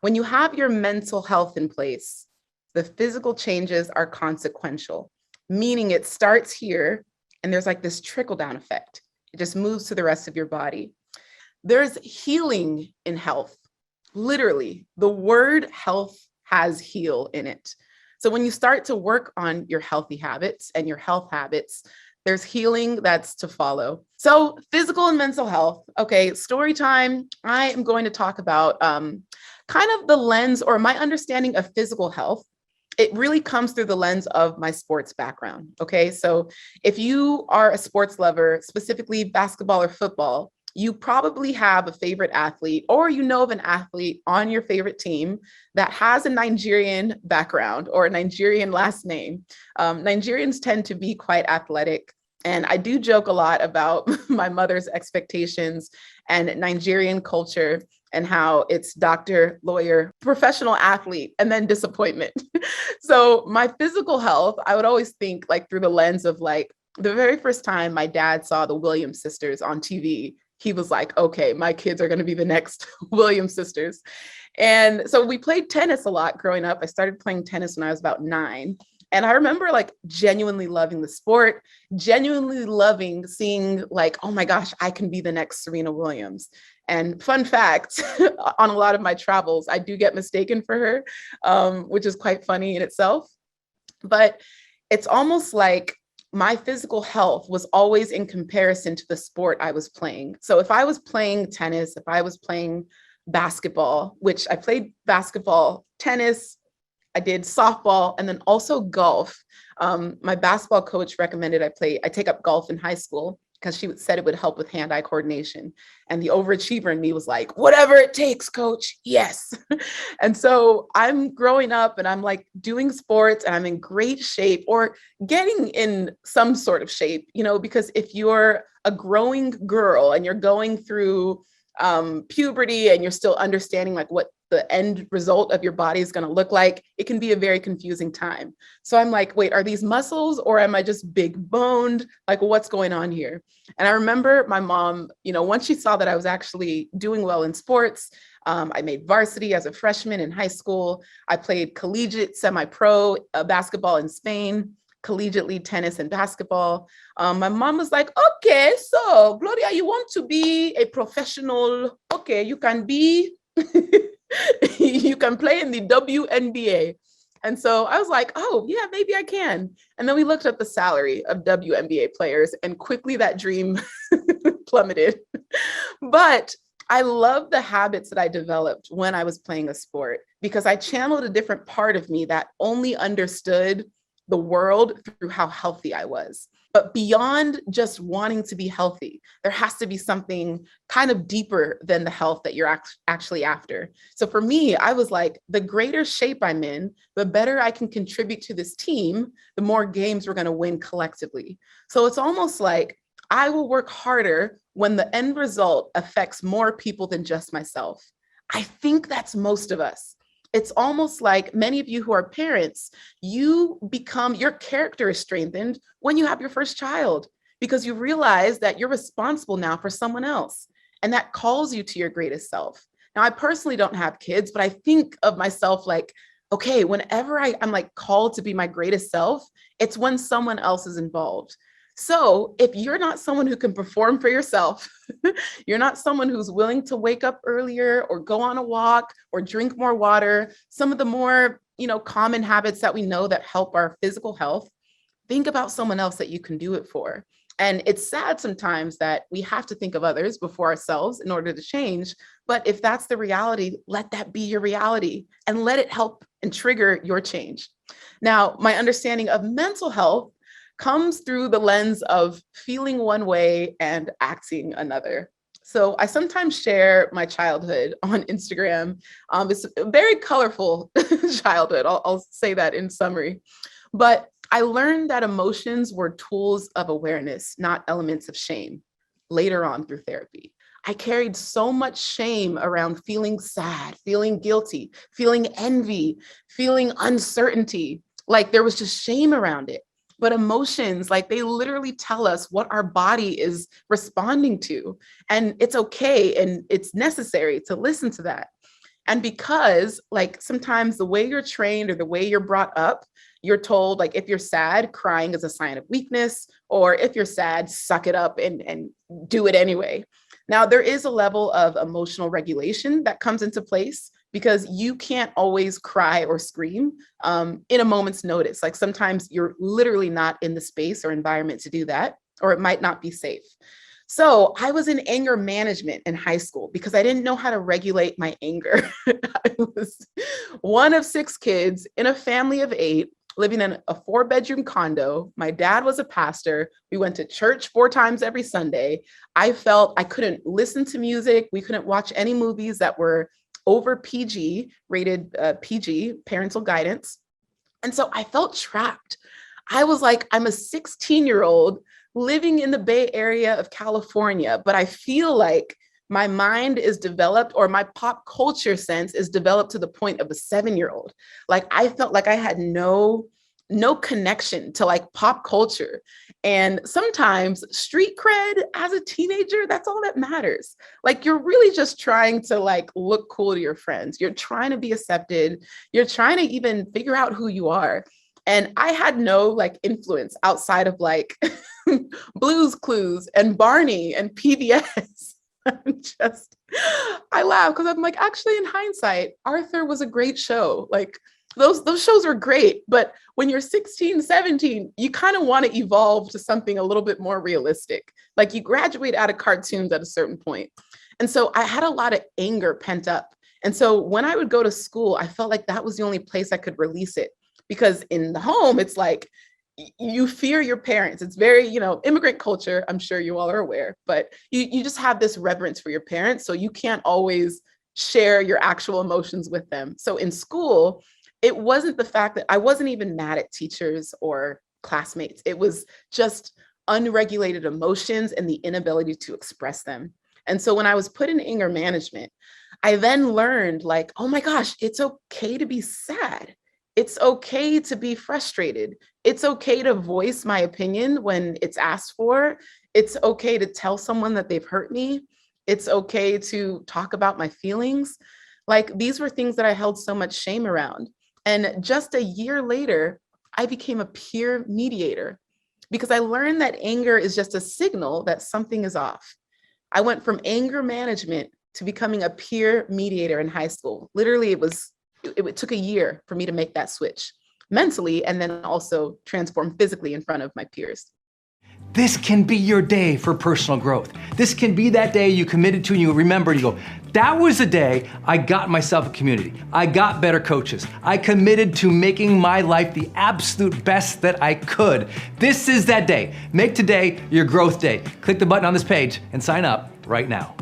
When you have your mental health in place, the physical changes are consequential, meaning it starts here and there's like this trickle down effect. It just moves to the rest of your body. There's healing in health. Literally, the word health has heal in it. So when you start to work on your healthy habits and your health habits, there's healing that's to follow. So physical and mental health. Okay, story time. I am going to talk about kind of the lens or my understanding of physical health. It really comes through the lens of my sports background. Okay, so if you are a sports lover, specifically basketball or football, you probably have a favorite athlete or you know of an athlete on your favorite team that has a Nigerian background or a Nigerian last name. Nigerians tend to be quite athletic. And I do joke a lot about my mother's expectations and Nigerian culture and how it's doctor, lawyer, professional athlete, and then disappointment. So my physical health, I would always think like through the lens of like the very first time my dad saw the Williams sisters on TV, he was like, okay, my kids are going to be the next Williams sisters. And so we played tennis a lot growing up. I started playing tennis when I was about 9. And I remember like genuinely loving the sport, genuinely loving seeing like, oh my gosh, I can be the next Serena Williams. And fun fact, on a lot of my travels, I do get mistaken for her, which is quite funny in itself. But it's almost like my physical health was always in comparison to the sport I was playing. So if I was playing tennis, if I was playing basketball, which I played basketball, tennis, I did softball, and then also golf. My basketball coach recommended I take up golf in high school because she said it would help with hand-eye coordination. And the overachiever in me was like, whatever it takes, coach, yes. And so I'm growing up and I'm like doing sports and I'm in great shape or getting in some sort of shape, you know, because if you're a growing girl and you're going through puberty and you're still understanding like what the end result of your body is going to look like, it can be a very confusing time. So I'm like, wait, are these muscles or am I just big boned? Like, what's going on here? And I remember my mom, you know, once she saw that I was actually doing well in sports, I made varsity as a freshman in high school. I played collegiate, semi-pro basketball in Spain, collegiately tennis and basketball. My mom was like, okay, so Gloria, you want to be a professional? Okay, you can be, you can play in the WNBA. And so I was like, oh yeah, maybe I can. And then we looked at the salary of WNBA players and quickly that dream plummeted. But I love the habits that I developed when I was playing a sport because I channeled a different part of me that only understood the world through how healthy I was. But beyond just wanting to be healthy, there has to be something kind of deeper than the health that you're actually after. So for me, I was like, the greater shape I'm in, the better I can contribute to this team, the more games we're going to win collectively. So it's almost like I will work harder when the end result affects more people than just myself. I think that's most of us. It's almost like many of you who are parents, your character is strengthened when you have your first child because you realize that you're responsible now for someone else. And that calls you to your greatest self. Now, I personally don't have kids, but I think of myself like, okay, whenever I'm like called to be my greatest self, it's when someone else is involved. So if you're not someone who can perform for yourself, you're not someone who's willing to wake up earlier or go on a walk or drink more water, some of the more, common habits that we know that help our physical health, think about someone else that you can do it for. And it's sad sometimes that we have to think of others before ourselves in order to change. But if that's the reality, let that be your reality and let it help and trigger your change. Now, my understanding of mental health comes through the lens of feeling one way and acting another. So I sometimes share my childhood on Instagram. It's a very colorful childhood. I'll say that in summary. But I learned that emotions were tools of awareness, not elements of shame, later on through therapy. I carried so much shame around feeling sad, feeling guilty, feeling envy, feeling uncertainty. Like there was just shame around it. But emotions, like they literally tell us what our body is responding to. And it's okay and it's necessary to listen to that. And because like sometimes the way you're trained or the way you're brought up, you're told like if you're sad, crying is a sign of weakness, or if you're sad, suck it up and do it anyway. Now, there is a level of emotional regulation that comes into place because you can't always cry or scream in a moment's notice. Like sometimes you're literally not in the space or environment to do that, or it might not be safe. So I was in anger management in high school because I didn't know how to regulate my anger. I was one of 6 kids in a family of 8, living in a 4-bedroom condo. My dad was a pastor. We went to church 4 times every Sunday. I felt I couldn't listen to music. We couldn't watch any movies that were over PG, rated PG, parental guidance. And so I felt trapped. I was like, I'm a 16-year-old living in the Bay Area of California, but I feel like my mind is developed, or my pop culture sense is developed to the point of a 7-year-old. Like I felt like I had no connection to like pop culture. And sometimes street cred as a teenager, that's all that matters. Like you're really just trying to like look cool to your friends. You're trying to be accepted. You're trying to even figure out who you are. And I had no like influence outside of like Blue's Clues and Barney and PBS. I laugh because I'm like, actually, in hindsight, Arthur was a great show. Like those shows are great. But when you're 16, 17, you kind of want to evolve to something a little bit more realistic. Like you graduate out of cartoons at a certain point. And so I had a lot of anger pent up. And so when I would go to school, I felt like that was the only place I could release it. Because in the home, it's like you fear your parents. It's very, immigrant culture. I'm sure you all are aware, but you just have this reverence for your parents. So you can't always share your actual emotions with them. So in school, it wasn't the fact that I wasn't even mad at teachers or classmates. It was just unregulated emotions and the inability to express them. And so when I was put in anger management, I then learned like, oh my gosh, it's okay to be sad. It's okay to be frustrated. It's okay to voice my opinion when it's asked for. It's okay to tell someone that they've hurt me. It's okay to talk about my feelings. Like these were things that I held so much shame around. And just a year later, I became a peer mediator because I learned that anger is just a signal that something is off. I went from anger management to becoming a peer mediator in high school. Literally, it took a year for me to make that switch mentally and then also transform physically in front of my peers. This can be your day for personal growth. This can be that day you committed to and you remember, you go, that was the day I got myself a community. I got better coaches. I committed to making my life the absolute best that I could. This is that day. Make today your growth day. Click the button on this page and sign up right now.